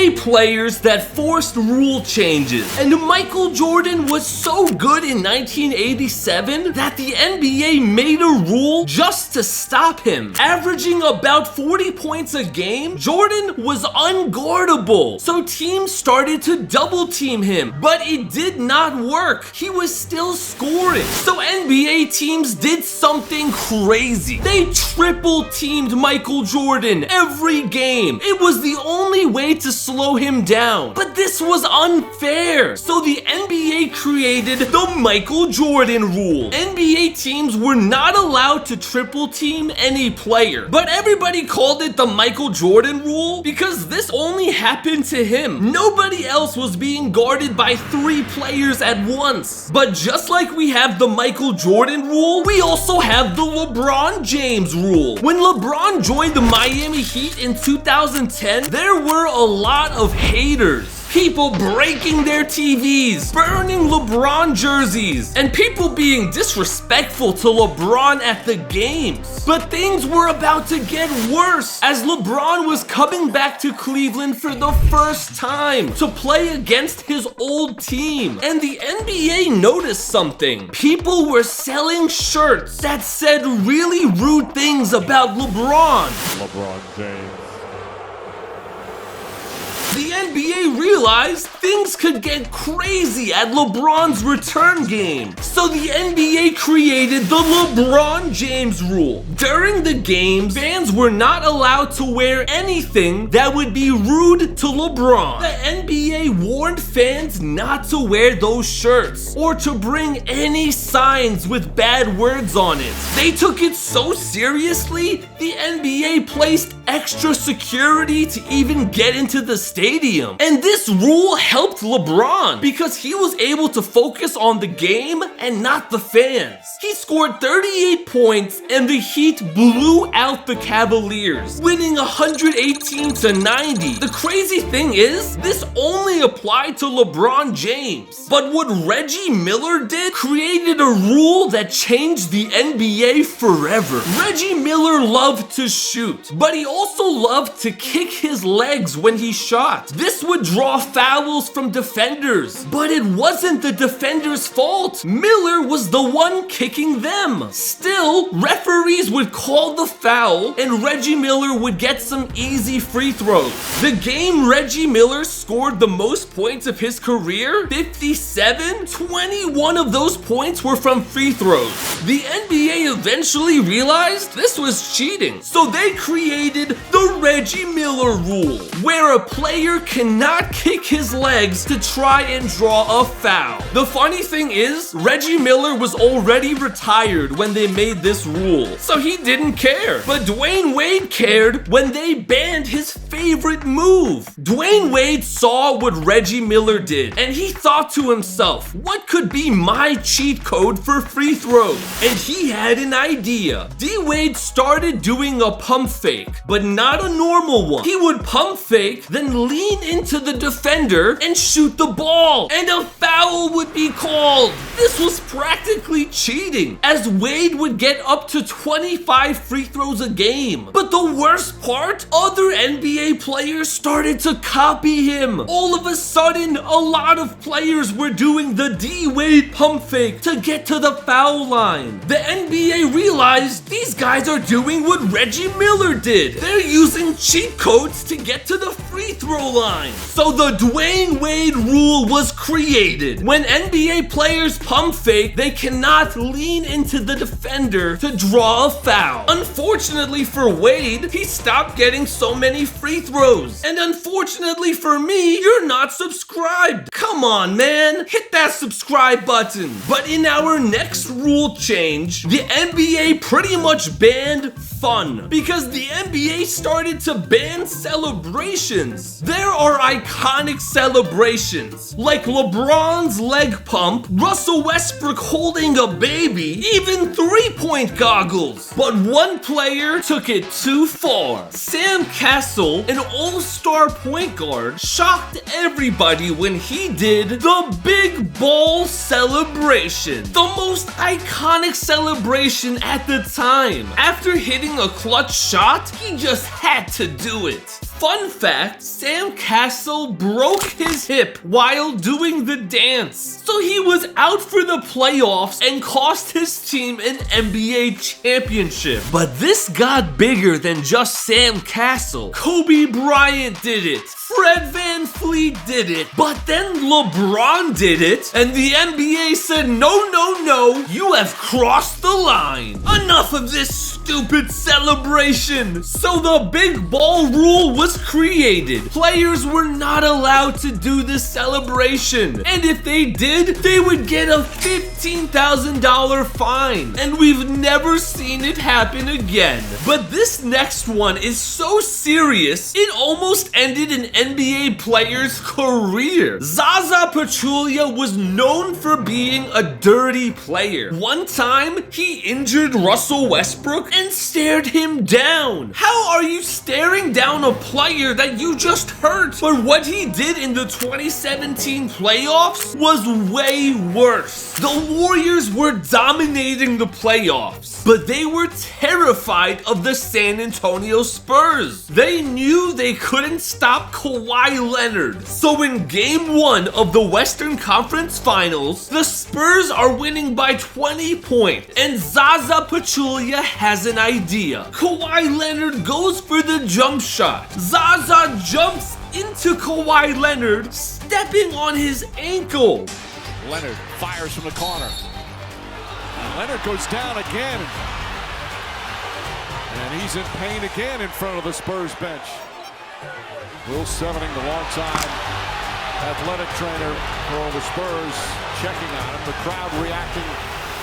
NBA players that forced rule changes. And Michael Jordan was so good in 1987 that the NBA made a rule just to stop him. Averaging about 40 points a game, Jordan was unguardable. So teams started to double team him, but it did not work. He was still scoring. So NBA teams did something crazy. They triple teamed Michael Jordan every game. It was the only way to slow him down. But this was unfair. So the NBA created the Michael Jordan rule. NBA teams were not allowed to triple team any player. But everybody called it the Michael Jordan rule because this only happened to him. Nobody else was being guarded by 3 players at once. But just like we have the Michael Jordan rule, we also have the LeBron James rule. When LeBron joined the Miami Heat in 2010, there were a lot of haters. People breaking their TVs, burning LeBron jerseys, and people being disrespectful to LeBron at the games. But things were about to get worse as LeBron was coming back to Cleveland for the first time to play against his old team. And the NBA noticed something. People were selling shirts that said really rude things about LeBron. LeBron James. The NBA realized things could get crazy at LeBron's return game. So the NBA created the LeBron James rule. During the games, fans were not allowed to wear anything that would be rude to LeBron. The NBA warned fans not to wear those shirts or to bring any signs with bad words on it. They took it so seriously, the NBA placed extra security to even get into the stadium. And this rule helped LeBron because he was able to focus on the game and not the fans. He scored 38 points and the Heat blew out the Cavaliers, winning 118-90. The crazy thing is, this only applied to LeBron James. But what Reggie Miller did created a rule that changed the NBA forever. Reggie Miller loved to shoot, but he also loved to kick his legs when he shot. This would draw fouls from defenders, but it wasn't the defender's fault. Miller was the one kicking them. Still, referees would call the foul and Reggie Miller would get some easy free throws. The game Reggie Miller scored the most points of his career, 57, 21 of those points were from free throws. The NBA eventually realized this was cheating, so they created the Reggie Miller rule, where a player cannot kick his legs to try and draw a foul. The funny thing is, Reggie Miller was already retired when they made this rule, so he didn't care. But Dwayne Wade cared when they banned his favorite move. Dwayne Wade saw what Reggie Miller did, and he thought to himself, what could be my cheat code for free throws? And he had an idea. D-Wade started doing a pump fake, but not a normal one. He would pump fake, then lean into the defender and shoot the ball, and a foul would be called. This was practically cheating, as Wade would get up to 25 free throws a game. But the worst part, other NBA players started to copy him. All of a sudden, a lot of players were doing the D-Wade pump fake to get to the foul line. The NBA realized these guys are doing what Reggie Miller did. They're using cheat codes to get to the free throw line. So the Dwayne Wade rule was created. When NBA players pump fake, they cannot lean into the defender to draw a foul. Unfortunately for Wade, he stopped getting so many free throws. And unfortunately for me, you're not subscribed. Come on, man. Hit that subscribe button. But in our next rule change, the NBA pretty much banned fun because the NBA started to ban celebrations. There are iconic celebrations like LeBron's leg pump, Russell Westbrook holding a baby, even three-point goggles. But one player took it too far. Sam Cassell, an all-star point guard, shocked everybody when he did the big ball celebration, the most iconic celebration at the time. After hitting a clutch shot, he just had to do it. Fun fact, Sam Cassell broke his hip while doing the dance. So he was out for the playoffs and cost his team an NBA championship. But this got bigger than just Sam Cassell. Kobe Bryant did it. Fred VanVleet did it, but then LeBron did it, and the NBA said, no, no, no, you have crossed the line. Enough of this stupid celebration. So the big ball rule was created. Players were not allowed to do this celebration, and if they did, they would get a $15,000 fine, and we've never seen it happen again. But this next one is so serious, it almost ended an NBA player's career. Zaza Pachulia was known for being a dirty player. One time, he injured Russell Westbrook and stared him down. How are you staring down a player that you just hurt? But what he did in the 2017 playoffs was way worse. The Warriors were dominating the playoffs, but they were terrified of the San Antonio Spurs. They knew they couldn't stop Kawhi Leonard. So in game 1 of the Western Conference Finals, the Spurs are winning by 20 points, and Zaza Pachulia has an idea. Kawhi Leonard goes for the jump shot. Zaza jumps into Kawhi Leonard, stepping on his ankle. Leonard fires from the corner. And Leonard goes down again. And he's in pain again in front of the Spurs bench. Will Sevening, the longtime athletic trainer for the Spurs, checking on him. The crowd reacting.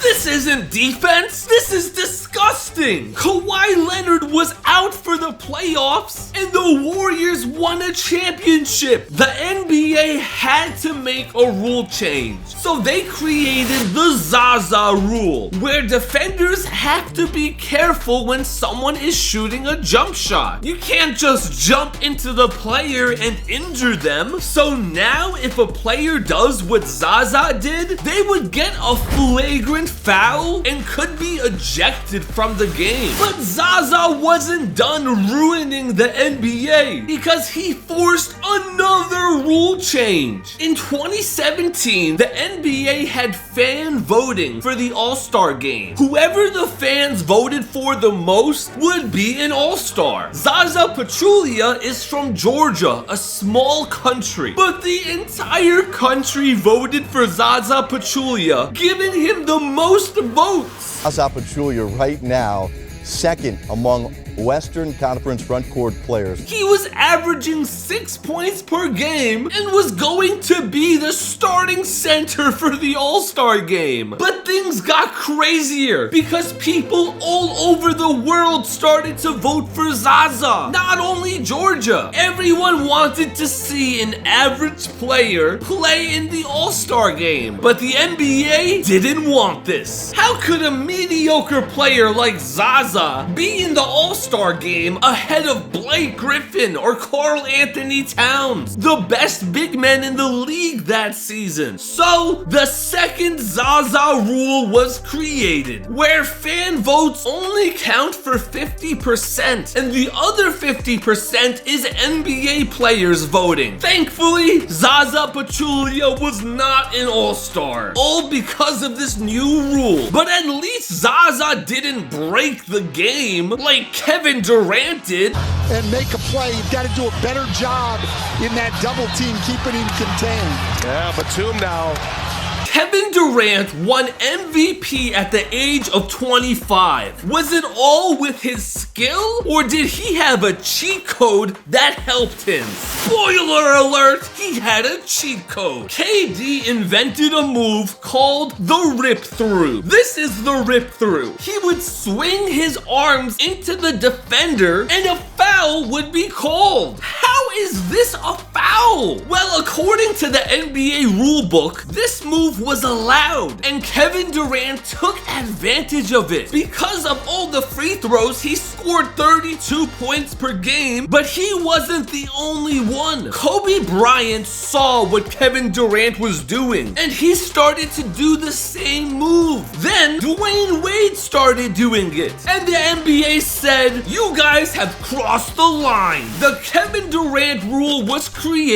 This isn't defense. This is disgusting. Kawhi Leonard was out for the playoffs and the Warriors won a championship. The NBA had to make a rule change. So they created the Zaza rule, where defenders have to be careful when someone is shooting a jump shot. You can't just jump into the player and injure them. So now if a player does what Zaza did, they would get a flagrant foul and could be ejected from the game. But Zaza wasn't done ruining the NBA because he forced another rule change. In 2017, the NBA had fan voting for the All-Star game. Whoever the fans voted for the most would be an All-Star. Zaza Pachulia is from Georgia, a small country, but the entire country voted for Zaza Pachulia, giving him the most votes. Zaza Pachulia right now, second among Western Conference front court players. He was averaging 6 points per game and was going to be the starting center for the All-Star game. But things got crazier because people all over the world started to vote for Zaza. Not only Georgia. Everyone wanted to see an average player play in the All-Star game. But the NBA didn't want this. How could a mediocre player like Zaza be in the All-Star game ahead of Blake Griffin or Karl Anthony Towns, the best big men in the league that season? So the second Zaza rule was created, where fan votes only count for 50% and the other 50% is NBA players voting. Thankfully, Zaza Pachulia was not an All-Star, all because of this new rule. But at least Zaza didn't break the game like Kevin Durant did. And make a play. You've got to do a better job in that double team, keeping him contained. Yeah, Batum now. Kevin Durant won MVP at the age of 25. Was it all with his skill, or did he have a cheat code that helped him? Spoiler alert, he had a cheat code. KD invented a move called the rip-through. This is the rip-through. He would swing his arms into the defender and a foul would be called. How is this a foul? How? Well, according to the NBA rulebook, this move was allowed, and Kevin Durant took advantage of it. Because of all the free throws, he scored 32 points per game, but he wasn't the only one. Kobe Bryant saw what Kevin Durant was doing, and he started to do the same move. Then Dwayne Wade started doing it, and the NBA said, "You guys have crossed the line." The Kevin Durant rule was created,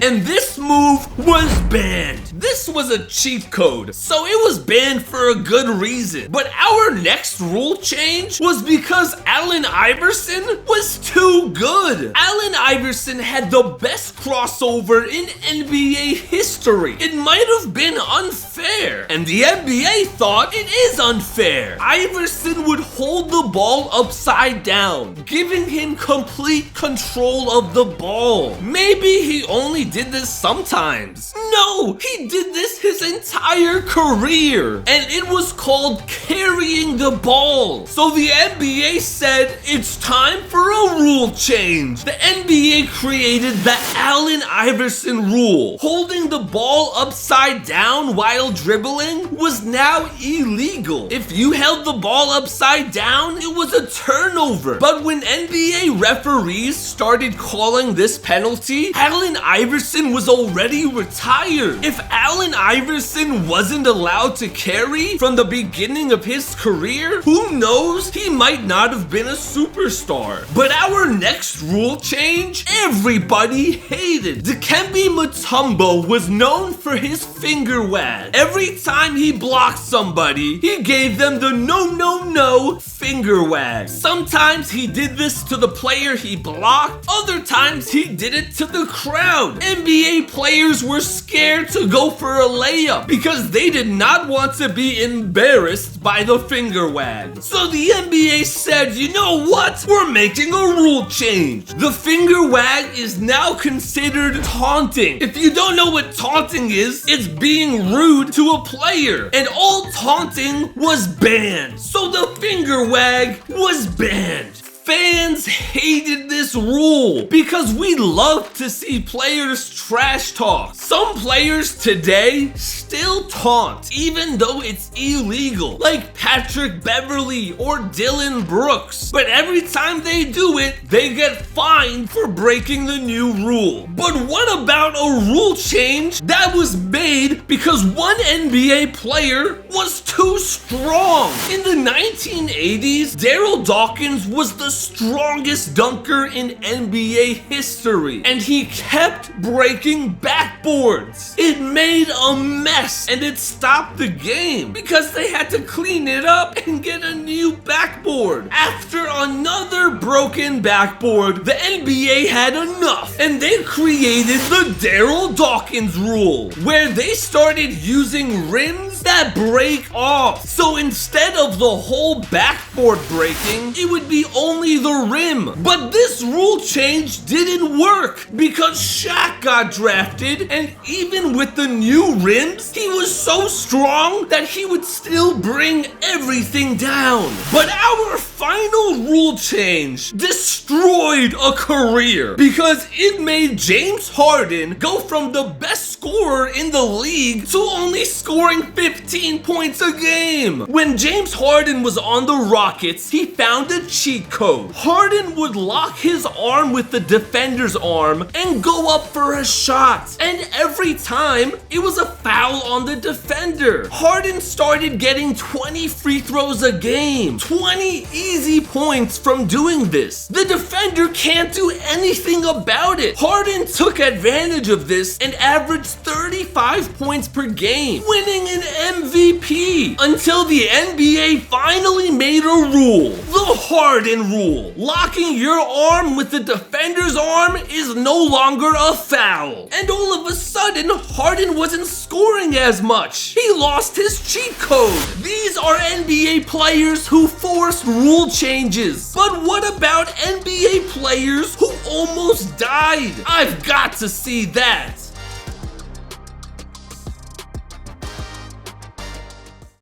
and this move was banned. This was a cheat code, so it was banned for a good reason. But our next rule change was because Allen Iverson was too good. Allen Iverson had the best crossover in NBA history. It might have been unfair, and the NBA thought it is unfair. Iverson would hold the ball upside down, giving him complete control of the ball. Maybe he only did this sometimes. No, he did this his entire career, and it was called carrying the ball. So the NBA said it's time for a rule change. The NBA created the Allen Iverson rule. Holding the ball upside down while dribbling was now illegal. If you held the ball upside down, it was a turnover. But when NBA referees started calling this penalty, Allen Iverson was already retired. If Allen Iverson wasn't allowed to carry from the beginning of his career, who knows, he might not have been a superstar. But our next rule change, everybody hated. Dikembe Mutombo was known for his finger wag. Every time he blocked somebody, he gave them the no finger wag. Sometimes he did this to the player he blocked, other times he did it to the crowd. NBA players were scared to go for a layup because they did not want to be embarrassed by the finger wag. So the NBA said, you know what? We're making a rule change. The finger wag is now considered taunting. If you don't know what taunting is, it's being rude to a player. And all taunting was banned. So the finger wag was banned. Fans hated this rule because we love to see players trash talk. Some players today still taunt even though it's illegal, like Patrick Beverley or Dylan Brooks. But every time they do it, they get fined for breaking the new rule. But what about a rule change that was made because one NBA player was too strong? In the 1980s, Daryl Dawkins was the strongest dunker in NBA history, and he kept breaking backboards. It made a mess, and it stopped the game because they had to clean it up and get a new backboard. After another broken backboard, the NBA had enough, and they created the Daryl Dawkins rule, where they started using rims that break off. So instead of the whole backboard breaking, it would be only the rim. But this rule change didn't work because Shaq got drafted, and even with the new rims, he was so strong that he would still bring everything down. But our final rule change destroyed a career because it made James Harden go from the best scorer in the league to only scoring 15 points a game. When James Harden was on the Rockets, he found a cheat code. Harden would lock his arm with the defender's arm and go up for a shot. And every time, it was a foul on the defender. Harden started getting 20 free throws a game. 20 easy points from doing this. The defender can't do anything about it. Harden took advantage of this and averaged 35 points per game, winning an MVP until the NBA finally made a rule. The Harden rule. Locking your arm with the defender's arm is no longer a foul. And all of a sudden, Harden wasn't scoring as much. He lost his cheat code. These are NBA players who forced rule changes. But what about NBA players who almost died? I've got to see that.